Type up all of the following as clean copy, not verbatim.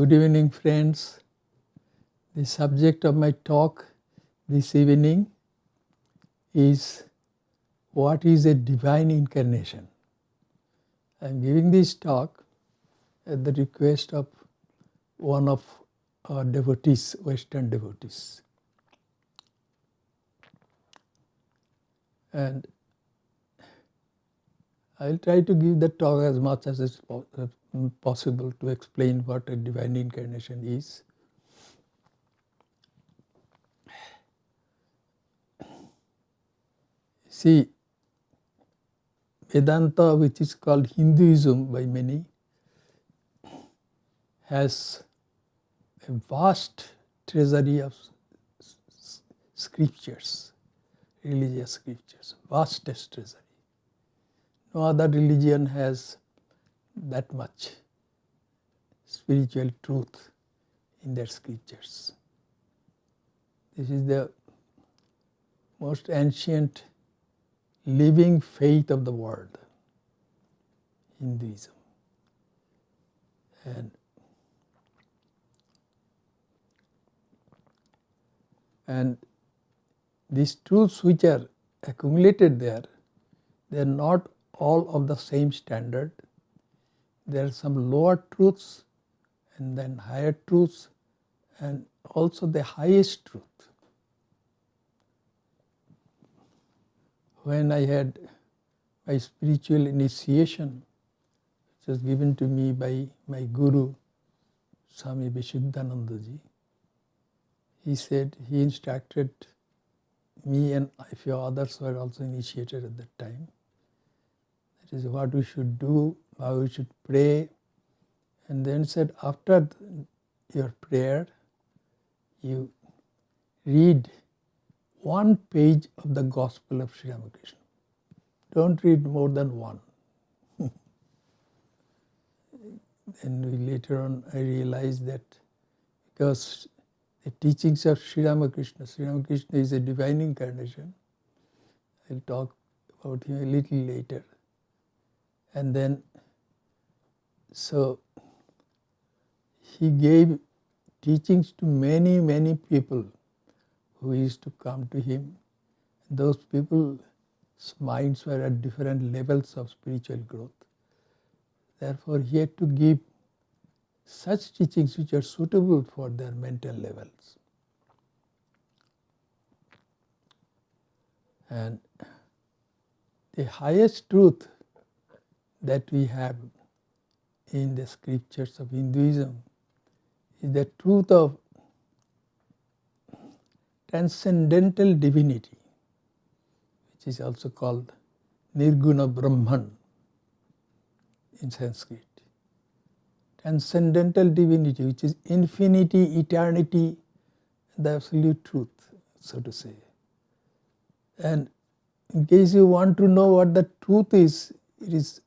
Good evening, friends. The subject of my talk this evening is what is a divine incarnation. I am giving this talk at the request of one of our devotees, Western devotees. And I will try to give the talk as much as is possible to explain what a divine incarnation is. See, Vedanta, which is called Hinduism by many, has a vast treasury of scriptures, religious scriptures, vastest treasury. No other religion has that much spiritual truth in their scriptures. This is the most ancient living faith of the world, Hinduism. And these truths which are accumulated there, they are not all of the same standard. There are some lower truths and then higher truths and also the highest truth. When I had my spiritual initiation, which was given to me by my guru, Swami Bhaskarananda, he said, he instructed me and a few others were also initiated at that time. That is what we should do, how we should pray. And then said, after your prayer, you read one page of the Gospel of Sri Ramakrishna. Don't read more than one. And later on I realized that because the teachings of Sri Ramakrishna is a divine incarnation. I'll talk about him a little later. And then, so he gave teachings to many, many people who used to come to him. Those people's minds were at different levels of spiritual growth. Therefore, he had to give such teachings which are suitable for their mental levels. And the highest truth that we have in the scriptures of Hinduism is the truth of transcendental divinity, which is also called Nirguna Brahman in Sanskrit. Transcendental divinity, which is infinity, eternity, the absolute truth, so to say. And in case you want to know what the truth is, it is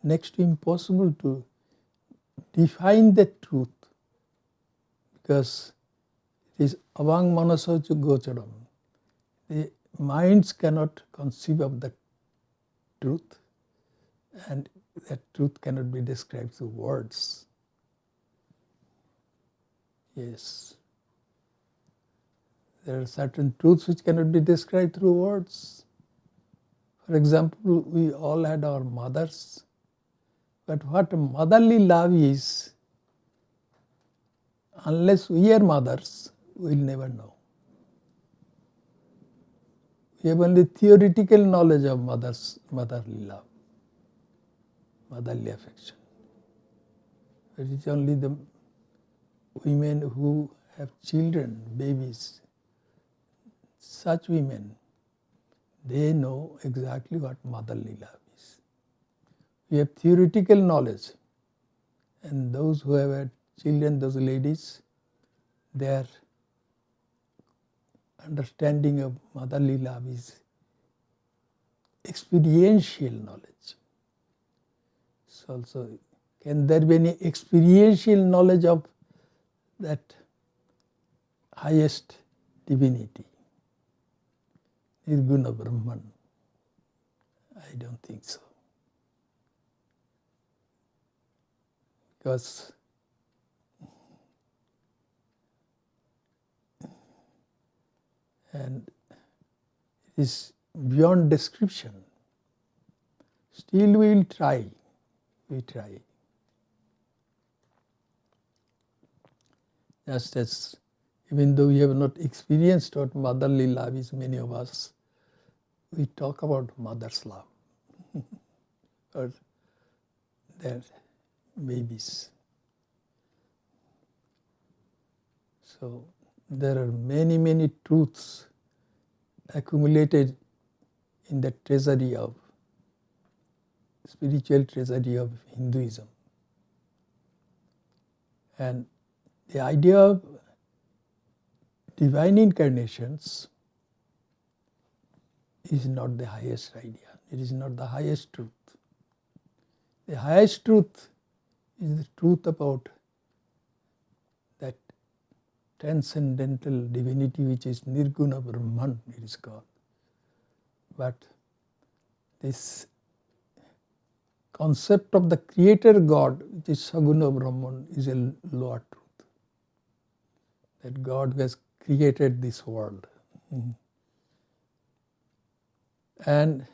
next to impossible to define the truth, because it is avang manasochu gocharam. The minds cannot conceive of the truth, and that truth cannot be described through words. Yes. There are certain truths which cannot be described through words. For example, we all had our mothers, but what motherly love is, unless we are mothers, we will never know. We have only theoretical knowledge of motherly love, motherly affection. It is only the women who have children, babies, such women, they know exactly what motherly love is. We have theoretical knowledge, and those who have had children, those ladies, their understanding of motherly love is experiential knowledge. So also, can there be any experiential knowledge of that highest divinity, Nirguna Brahman? I don't think so. Because and it is beyond description. Still we will try, we try. Just as even though we have not experienced what motherly love is, many of us, we talk about mother's love or their babies. So there are many, many truths accumulated in the treasury of spiritual treasury of Hinduism. And the idea of divine incarnations is not the highest idea. It is not the highest truth. The highest truth is the truth about that transcendental divinity which is Nirguna Brahman, it is called. But this concept of the creator God, which is Saguna Brahman, is a lower truth. That God has created this world. And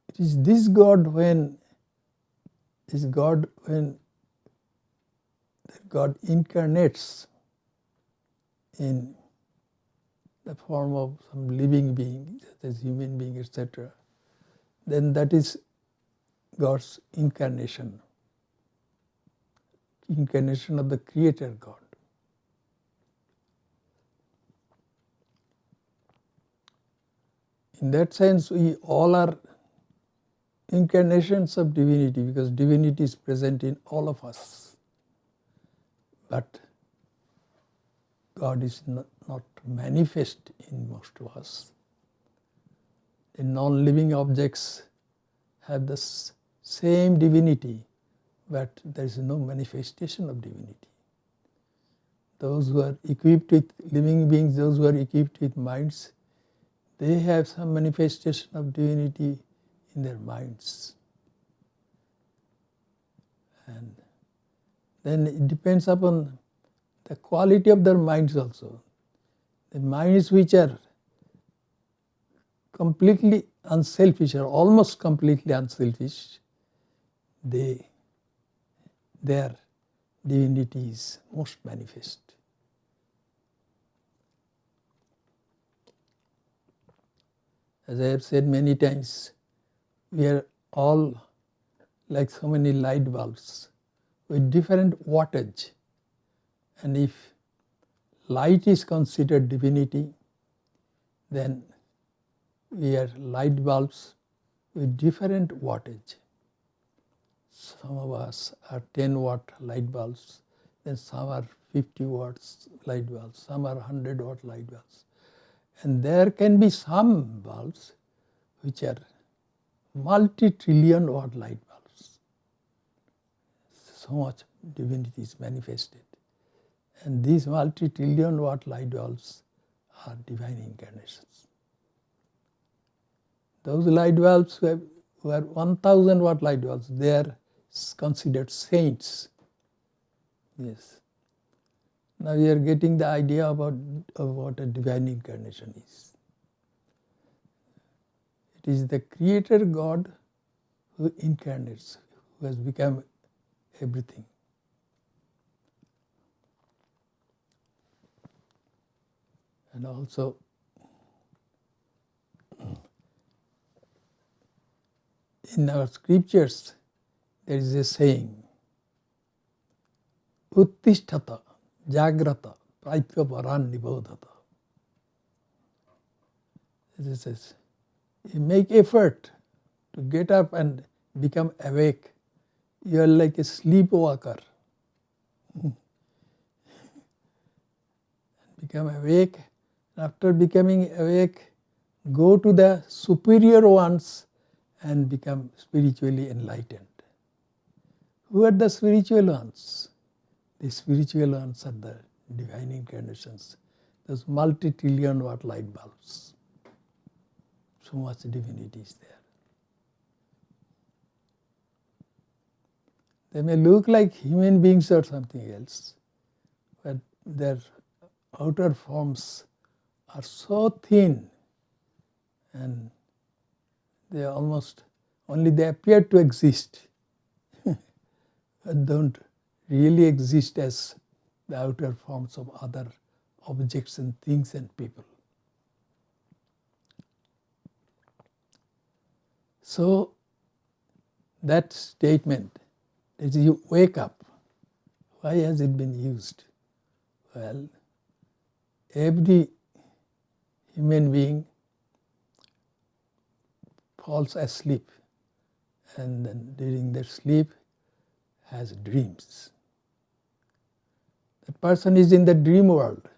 it is this God when God incarnates in the form of some living being, such as human being, etc., then that is God's incarnation, incarnation of the Creator God. In that sense, we all are incarnations of divinity, because divinity is present in all of us. But God is not manifest in most of us. The non-living objects have the same divinity, but there is no manifestation of divinity. Those who are equipped with living beings, those who are equipped with minds, they have some manifestation of divinity in their minds. And then it depends upon the quality of their minds also. The minds which are completely unselfish or almost completely unselfish, their divinity is most manifest. As I have said many times, we are all like so many light bulbs with different wattage. And if light is considered divinity, then we are light bulbs with different wattage. Some of us are 10 watt light bulbs, then some are 50 watts light bulbs, some are 100 watt light bulbs. And there can be some bulbs which are multi-trillion watt light bulbs. So much divinity is manifested. And these multi-trillion watt light bulbs are divine incarnations. Those light bulbs who are 1000 watt light bulbs, they are considered saints. Yes. Now we are getting the idea of what a divine incarnation is. It is the Creator God who incarnates, who has become everything. And also, in our scriptures, there is a saying, Uttishtata Jagrata Praipya Paran Nibodhata. It says, you make effort to get up and become awake. You are like a sleepwalker. Become awake. After becoming awake, go to the superior ones and become spiritually enlightened. Who are the spiritual ones? The spiritual ones are the divine incarnations, those multi-trillion watt light bulbs. So much divinity is there. They may look like human beings or something else, but their outer forms are so thin, and they almost only they appear to exist, but don't really exist as the outer forms of other objects and things and people. So that statement, that you wake up, why has it been used? Well, every human being falls asleep, and then during their sleep has dreams. That person is in the dream world.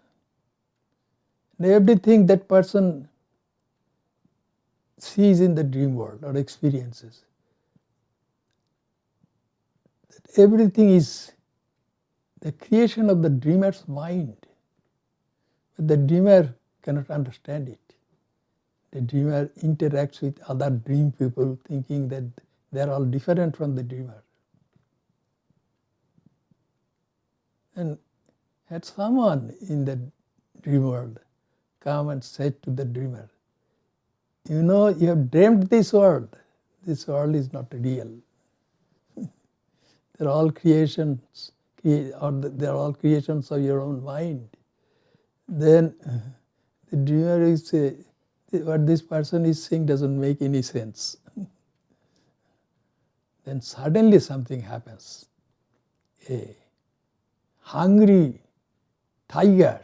And everything that person sees in the dream world or experiences, that everything is the creation of the dreamer's mind. But the dreamer cannot understand it. The dreamer interacts with other dream people thinking that they are all different from the dreamer. And had someone in the dream world come and said to the dreamer, you know, you have dreamt this world is not real. They're all creations, or they're all creations of your own mind. Then the dreamer will say, what this person is saying doesn't make any sense. Then suddenly something happens. A hungry tiger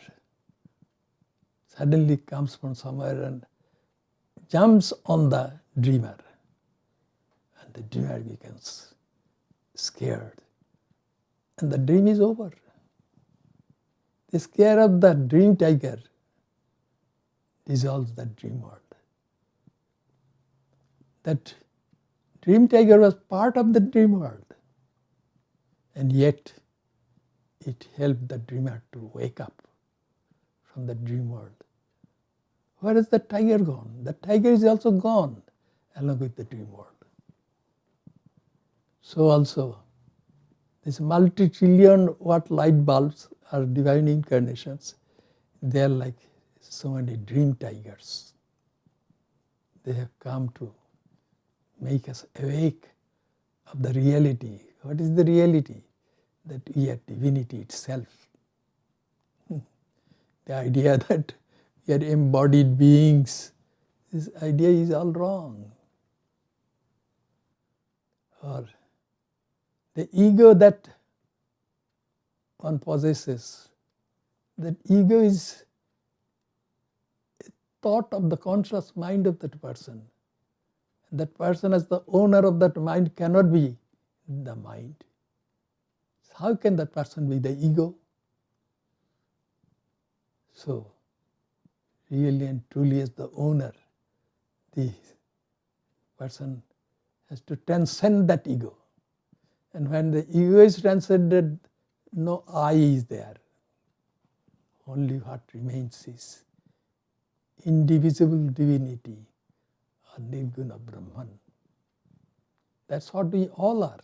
suddenly comes from somewhere and jumps on the dreamer. And the dreamer becomes scared. And the dream is over. The scare of the dream tiger dissolves the dream world. That dream tiger was part of the dream world. And yet, it helped the dreamer to wake up from the dream world. Where is the tiger gone? The tiger is also gone along with the dream world. So also, these multi-trillion watt light bulbs are divine incarnations. They are like so many dream tigers. They have come to make us awake of the reality. What is the reality? That we are divinity itself. The idea that we are embodied beings, this idea is all wrong. Or the ego that one possesses, that ego is a thought of the conscious mind of that person. That person as the owner of that mind cannot be the mind. How can that person be the ego? So, really and truly as the owner, the person has to transcend that ego. And when the ego is transcended, no I is there. Only what remains is indivisible divinity, or Nirguna Brahman. That's what we all are.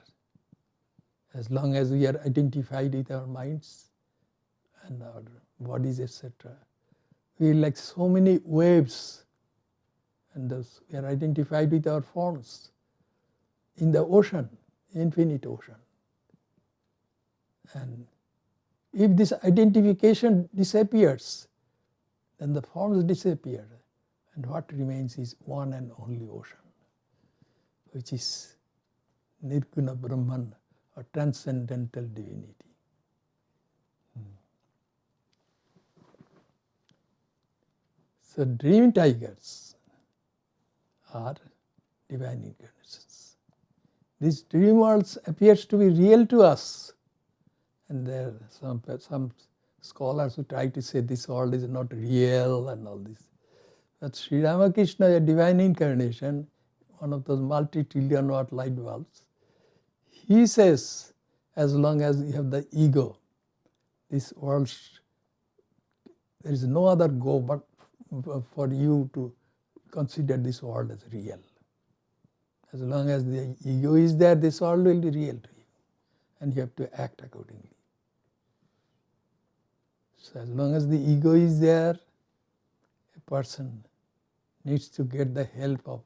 As long as we are identified with our minds and our bodies, etc. We are like so many waves, and those, we are identified with our forms in the ocean, infinite ocean. And if this identification disappears, then the forms disappear, and what remains is one and only ocean, which is Nirguna Brahman, or transcendental divinity. So dream tigers are divine incarnations. These dream worlds appears to be real to us, and there are some scholars who try to say this world is not real and all this. But Sri Ramakrishna, a divine incarnation, one of those multi-trillion watt light bulbs, he says, as long as you have the ego, this world, there is no other go but for you to consider this world as real. As long as the ego is there, this world will be real to you, and you have to act accordingly. So as long as the ego is there, person needs to get the help of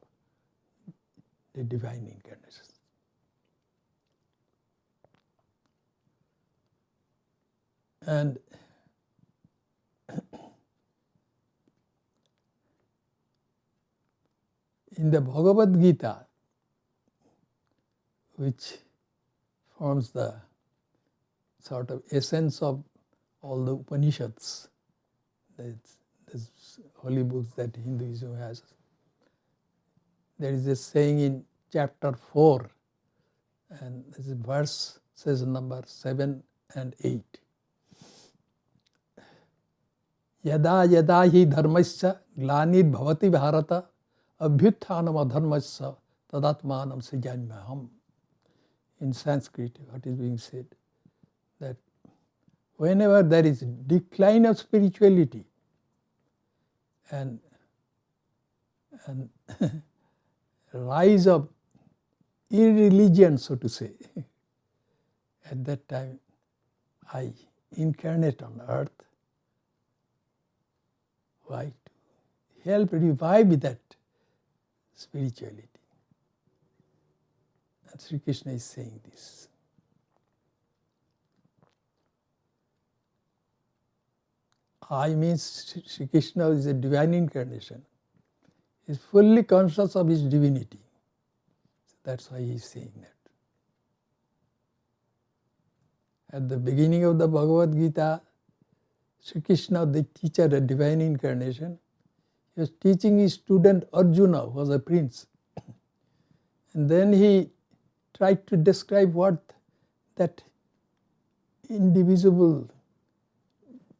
the Divine Incarnations. And in the Bhagavad Gita, which forms the sort of essence of all the Upanishads, these holy books that Hinduism has, there is a saying in chapter 4, and this verse says number 7 and 8. Yada yada hi dharmasya glanir bhavati bharata abhyutthanam adharmasya tadatmanam srijanyaham. In Sanskrit, what is being said, that whenever there is decline of spirituality and rise of irreligion, so to say, at that time I incarnate on earth. Why? To help revive that spirituality. And Sri Krishna is saying this. I means Sri Krishna is a divine incarnation. He is fully conscious of his divinity. So that's why he is saying that. At the beginning of the Bhagavad Gita, Sri Krishna, the teacher, a divine incarnation, he was teaching his student Arjuna, who was a prince. And then he tried to describe what that indivisible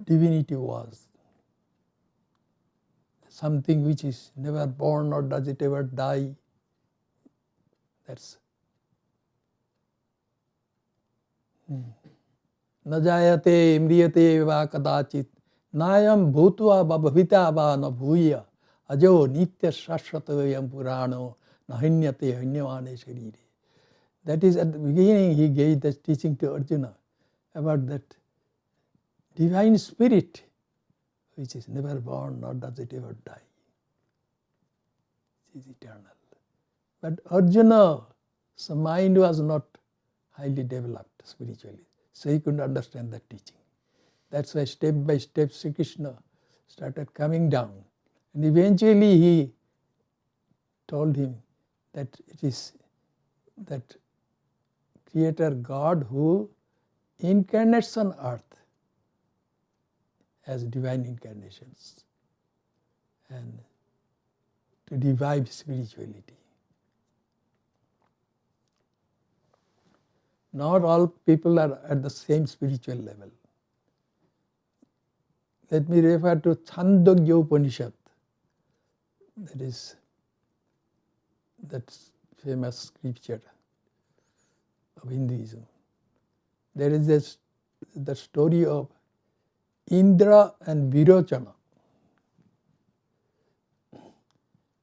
divinity was. Something which is never born, nor does it ever die. That's न जायते म्रियते वा कदाचित नायम भूत्वा भविता वा न भूय अजो नित्य शाश्वतोयम पुराणो न हन्यते हन्यमाने शरीरे. That is, at the beginning he gave the teaching to Arjuna about that divine spirit which is never born, nor does it ever die. It is eternal. But Arjuna's mind was not highly developed spiritually, so he couldn't understand that teaching. That's why step by step Sri Krishna started coming down. And eventually he told him that it is that Creator God who incarnates on earth as divine incarnations and to revive spirituality. Not all people are at the same spiritual level. Let me refer to Chandogya Upanishad, that is that famous scripture of Hinduism. There is the story of Indra and Virochana.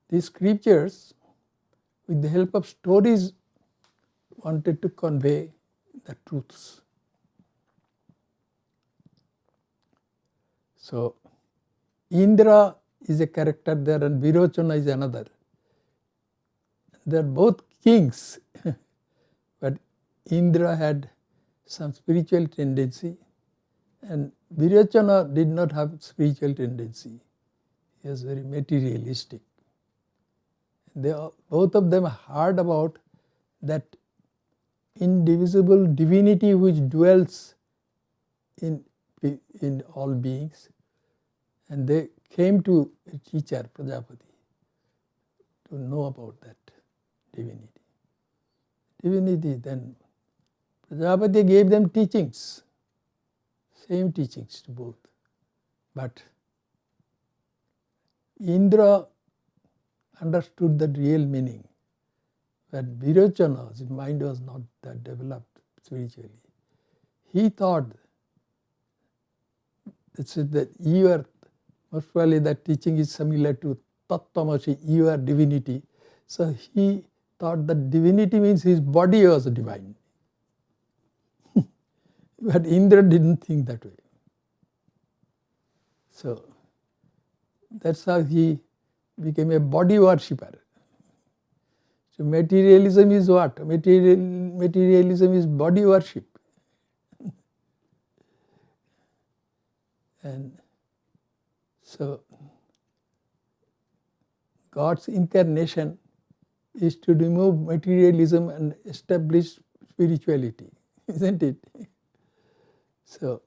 These scriptures, with the help of stories, wanted to convey the truths. So, Indra is a character there and Virochana is another. They are both kings, but Indra had some spiritual tendency and Virochana did not have spiritual tendency. He was very materialistic. Both of them heard about that indivisible divinity which dwells in all beings, and they came to a teacher, Prajapati, to know about that divinity. Then Prajapati gave them teachings, same teachings to both. But Indra understood the real meaning, but Virochana's mind was not that developed spiritually. He thought that you are, most probably that teaching is similar to Tattvamasi, you are divinity. So he thought that divinity means his body was divine. But Indra didn't think that way. So That's how he became a body worshipper. So materialism is what? Materialism is body worship. And so God's incarnation is to remove materialism and establish spirituality, isn't it? So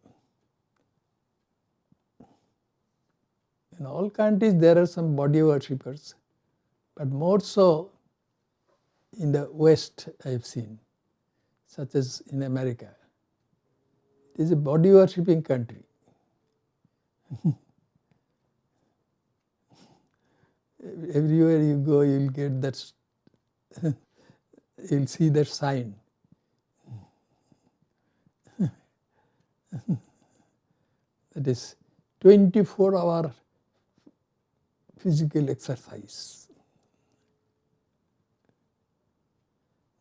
in all countries there are some body worshippers, but more so in the West I have seen, such as in America. It is a body worshipping country. Everywhere you go, you'll get that, you'll see that sign. That is 24-hour physical exercise.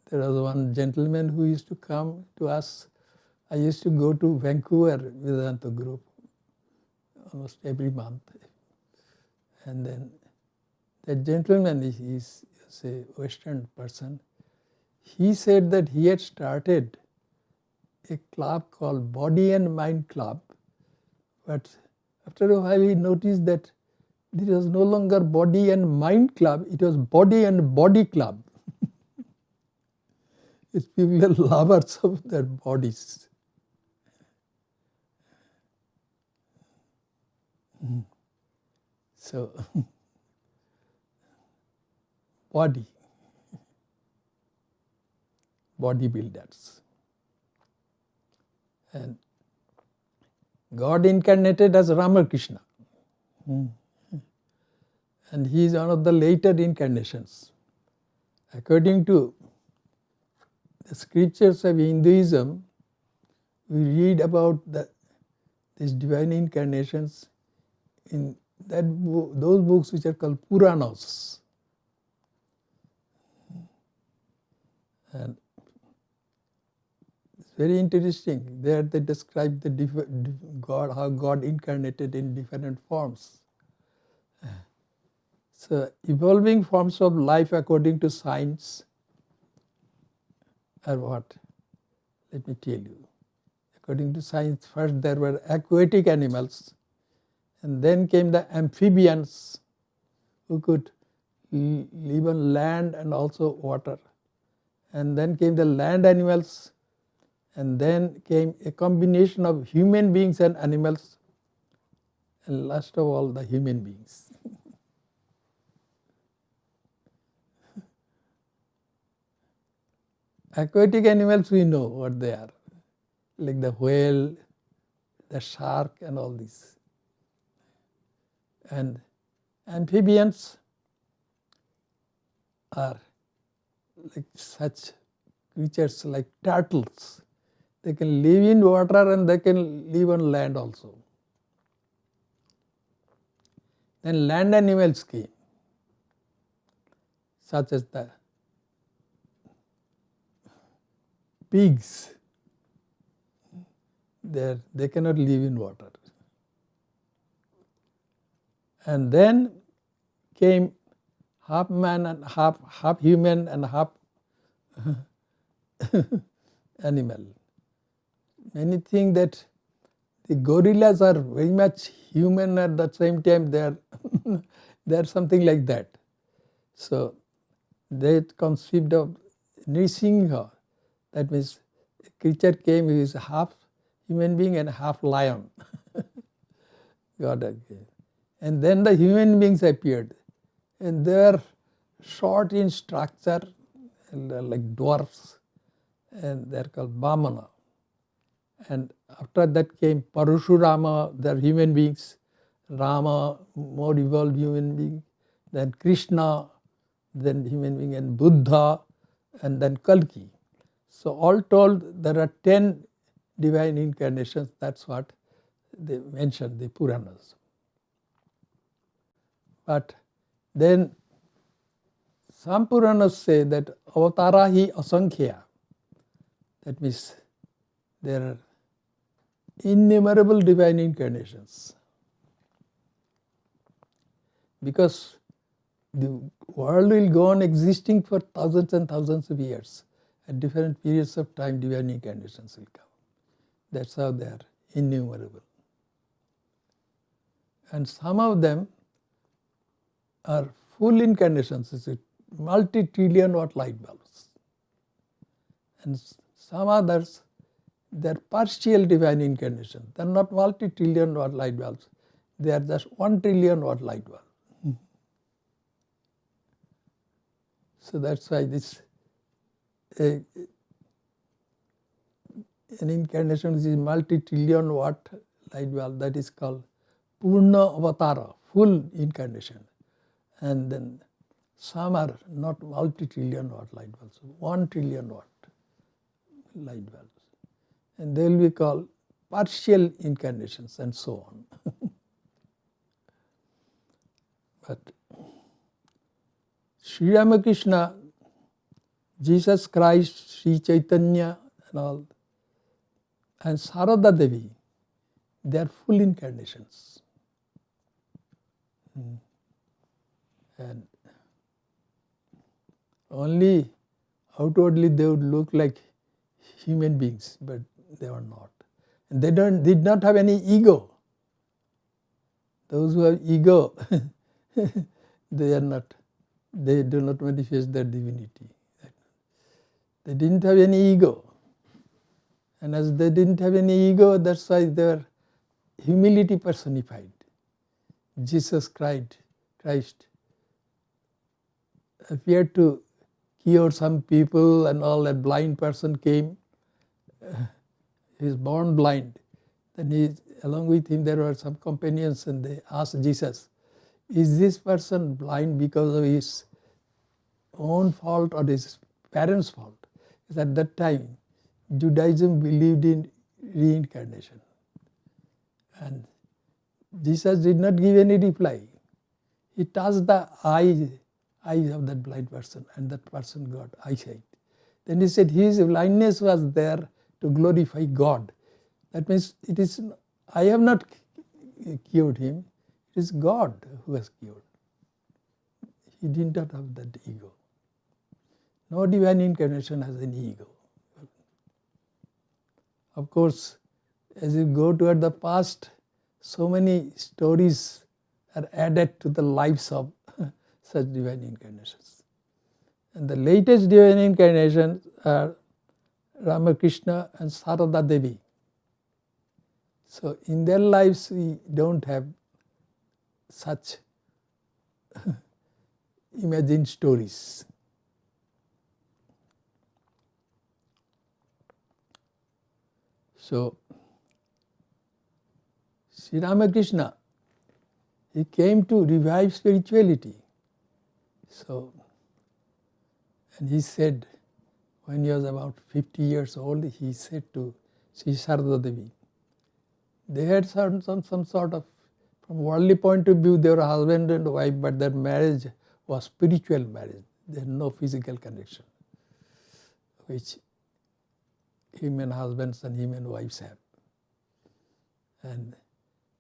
There was one gentleman who used to come to us. I used to go to Vancouver Vedanta group almost every month. And then that gentleman, he is a Western person, he said that he had started a club called Body and Mind Club, but after a while he noticed that it was no longer Body and Mind Club, it was Body and Body Club. It's people are lovers of their bodies. So, bodybuilders. And God incarnated as Ramakrishna. And he is one of the later incarnations. According to the scriptures of Hinduism, we read about these divine incarnations in those books which are called Puranas. And it's very interesting. There they describe God, how God incarnated in different forms. So evolving forms of life according to science are what? Let me tell you. According to science, first there were aquatic animals, and then came the amphibians who could live on land and also water. And then came the land animals, and then came a combination of human beings and animals, and last of all the human beings. Aquatic animals we know what they are, like the whale, the shark and all these. And amphibians are like such creatures like turtles. They can live in water and they can live on land also. Then land animals came, such as the pigs. They cannot live in water. And then came half man and half human and half animal. Many think that the gorillas are very much human, at the same time they are something like that. So they conceived of Nrisingha. That means a creature came who is half human being and half lion. God again. And then the human beings appeared, and they are short in structure, like dwarfs, and they are called Vamana. And after that came Parashurama, they are human beings, Rama, more evolved human being, then Krishna, then human being, and Buddha, and then Kalki. So all told, there are 10 divine incarnations. That's what they mention, the Puranas. But then some Puranas say that avatarahi asankhya. That means there are innumerable divine incarnations. because the world will go on existing for thousands and thousands of years. At different periods of time, divine incarnations will come. That's how they are innumerable. And some of them are full incarnations, it's multi-trillion watt light bulbs. And some others, they are partial divine incarnations. They are not multi-trillion watt light bulbs. They are just 1 trillion watt light bulb. So that's why this an incarnation which is multi-trillion watt light bulb, that is called Purna Avatara, full incarnation. And then some are not multi-trillion watt light bulbs, 1 trillion watt light bulbs. And they will be called partial incarnations and so on. But Sri Ramakrishna, Jesus Christ, Sri Chaitanya and all, and Sarada Devi, they are full incarnations. And only outwardly they would look like human beings, but they are not. And they did not have any ego. Those who have ego, they do not manifest their divinity. They didn't have any ego. And as they didn't have any ego, that's why they were humility personified. Jesus Christ appeared to cure some people and all. A blind person came, he is born blind. Then along with him there were some companions, and they asked Jesus, is this person blind because of his own fault or his parents' fault? Because at that time Judaism believed in reincarnation. And Jesus did not give any reply. He touched the eyes of that blind person, and that person got eyesight. Then he said his blindness was there to glorify God. That means I have not cured him, it is God who has cured. He did not have that ego. No divine incarnation has any ego. Of course, as you go toward the past, so many stories are added to the lives of such divine incarnations. And the latest divine incarnations are Ramakrishna and Sarada Devi. So in their lives we don't have such imagined stories. So Sri Ramakrishna, he came to revive spirituality. So, and he said, when he was about 50 years old, he said to Sri Sarada Devi, they had some sort of, from worldly point of view, they were husband and wife, but their marriage was spiritual marriage. They had no physical connection, which human husbands and human wives have. And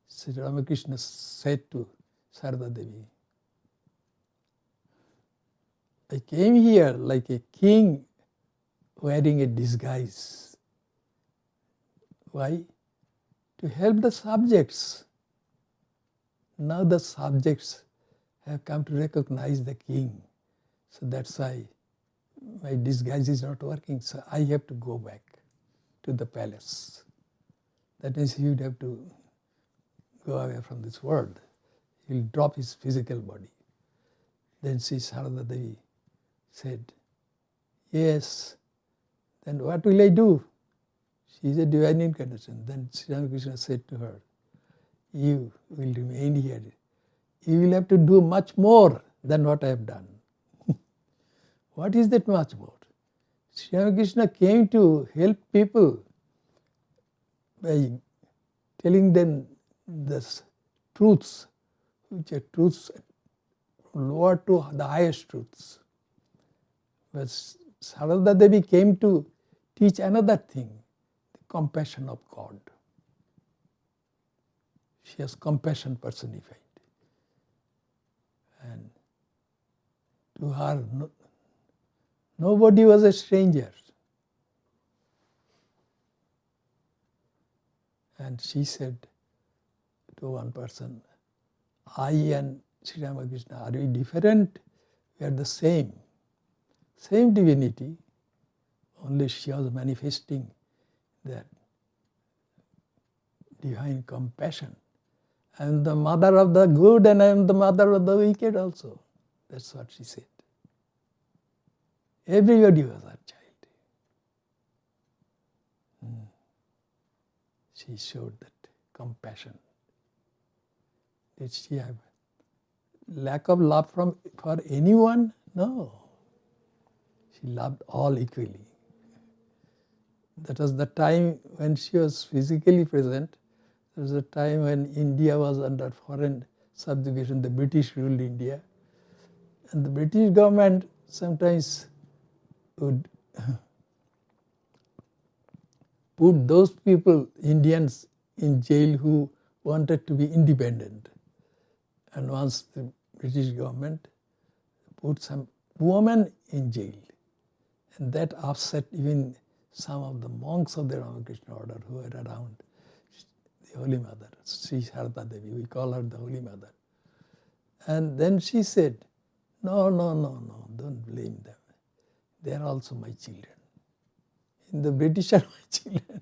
Sri Ramakrishna said to Sarada Devi, I came here like a king wearing a disguise. Why? To help the subjects. Now the subjects have come to recognize the king. So that's why my disguise is not working. So I have to go back to the palace. That means he would have to go away from this world. He will drop his physical body. Then Sri Sarada Devi said, yes, then what will I do? She is a divine incarnation. Then Sri Ramakrishna said to her, you will remain here. You will have to do much more than what I have done. What is that much more? Sri Ramakrishna came to help people by telling them the truths, which are truths lower to the highest truths. But Sarada Devi came to teach another thing, the compassion of God. She has compassion personified. To her, nobody was a stranger. And she said to one person, I and Sri Ramakrishna, are we different? We are the same. Same divinity, only she was manifesting that divine compassion. I am the mother of the good and I am the mother of the wicked also. That's what she said. Everybody was her child. She showed that compassion. Did she have lack of love for anyone? No. She loved all equally. That was the time when she was physically present. There was a time when India was under foreign subjugation. The British ruled India. And the British government sometimes would put those people, Indians, in jail who wanted to be independent. And once the British government put some woman in jail. And that upset even some of the monks of the Ramakrishna Order who were around the Holy Mother, Sri Sarada Devi. We call her the Holy Mother. And then she said, no, don't blame them. They are also my children. And the British are my children.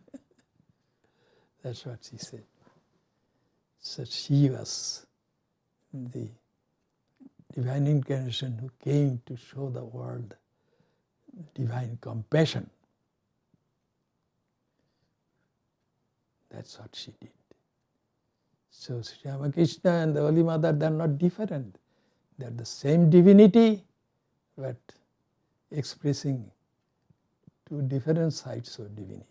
That's what she said. So she was the Divine Incarnation who came to show the world divine compassion. That's what she did. So Sri Ramakrishna and the Holy Mother, they are not different. They are the same divinity, but expressing two different sides of divinity.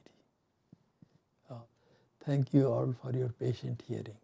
Thank you all for your patient hearing.